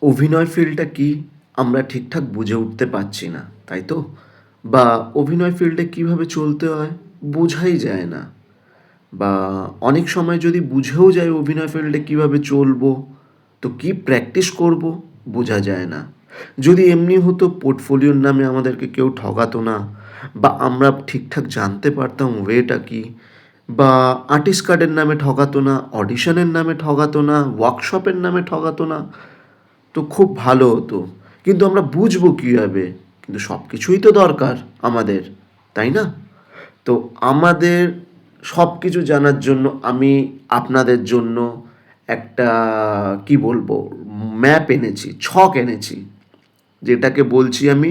অভিনয় ফিল্ডটা কি আমরা ঠিকঠাক বুঝে উঠতে পারছি না, তাই তো? বা অভিনয় ফিল্ডে কীভাবে চলতে হয় বোঝাই যায় না। বা অনেক সময় যদি বুঝেও যাই অভিনয় ফিল্ডে কীভাবে চলবো, তো কী প্র্যাকটিস করব বোঝা যায় না। যদি এমনি হতো পোর্টফোলিওর নামে আমাদেরকে কেউ ঠকাতো না, বা আমরা ঠিকঠাক জানতে পারতাম ওয়েটা কী, বা আর্টিস্ট কার্ডের নামে ঠকাতো না, অডিশনের নামে ঠকাতো না, ওয়ার্কশপের নামে ঠকাতো না, তো খুব ভালো হতো। কিন্তু আমরা বুঝবো কীভাবে? কিন্তু সব কিছুই তো দরকার আমাদের, তাই না? তো আমাদের সব কিছু জানার জন্য আমি আপনাদের জন্য একটা কি বলবো ম্যাপ এনেছি, ছক এনেছি, যেটাকে বলছি আমি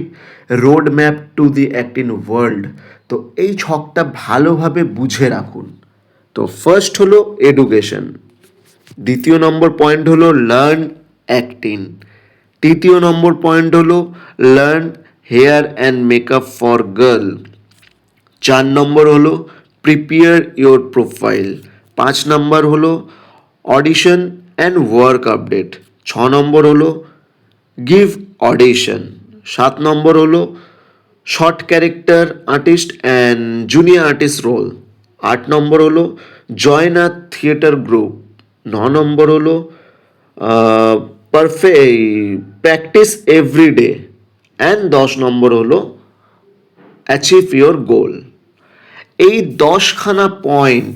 road map to the acting world. তো এই ছকটা ভালোভাবে বুঝে রাখুন। তো ফার্স্ট হলো এডুকেশন, দ্বিতীয় নম্বর পয়েন্ট হলো লার্ন অ্যাক্টিং, তৃতীয় নম্বর পয়েন্ট হলো learn hair and makeup for girl, 4 নম্বর হলো প্রিপেয়ার ইওর প্রোফাইল, 5 নম্বর হলো অডিশন অ্যান্ড ওয়ার্ক আপডেট, 6 নম্বর হলো গিভ অডিশন, 7 নম্বর হলো short character artist and junior artist role, 8 নম্বর হলো জয়েন আ থিয়েটার গ্রুপ, 9 নম্বর হলো প্র্যাকটিস এভরিডে, অ্যান্ড 10 নম্বর হলো অ্যাচিভ ইয়োর গোল। এই 10খানা পয়েন্ট,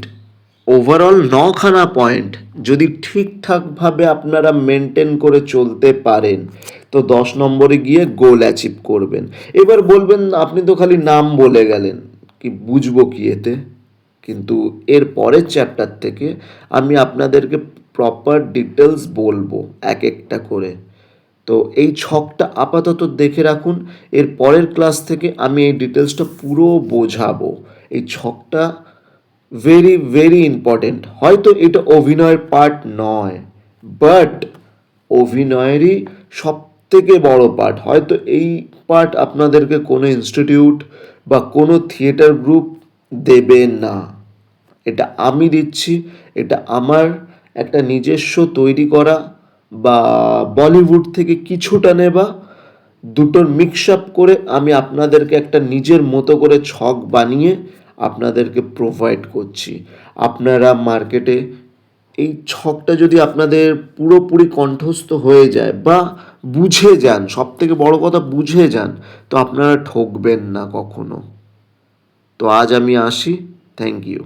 ওভারঅল 9খানা পয়েন্ট যদি ঠিকঠাকভাবে আপনারা মেনটেন করে চলতে পারেন, তো 10 নম্বরে গিয়ে গোল অ্যাচিভ করবেন। এবার বলবেন আপনি তো খালি নাম বলে গেলেন, কি বুঝবো কি এতে? কিন্তু এর পরের চ্যাপ্টার থেকে আমি আপনাদেরকে প্রপার ডিটেলস বলবো এক একটা করে। তো এই ছকটা আপাতত দেখে রাখুন, এর পরের ক্লাস থেকে আমি এই ডিটেলসটা পুরো বোঝাবো। এই ছকটা ভেরি ভেরি ইম্পর্টেন্ট। হয়তো এটা অভিনয়ের পার্ট নয়, বাট অভিনয়েরই সব থেকে বড় পার্ট। হয়তো এই পার্ট আপনাদেরকে কোনো ইনস্টিটিউট বা কোনো থিয়েটার গ্রুপ দেবে না, এটা আমি দিচ্ছি। এটা আমার একটা নিজস্ব তৈরি করা, বা বলিউড থেকে কিছুটা নেবা, দুটোর মিক্স আপ করে আমি আপনাদেরকে একটা নিজের মতো করে ছক বানিয়ে আপনাদেরকে প্রোভাইড করছি। আপনারা মার্কেটে এই ছকটা যদি আপনাদের পুরোপুরি কণ্ঠস্থ হয়ে যায় বা বুঝে যান, সব থেকে বড় কথা বুঝে যান, তো আপনারা ঠকবেন না কখনো। তো আজ আমি আসি, থ্যাংক ইউ।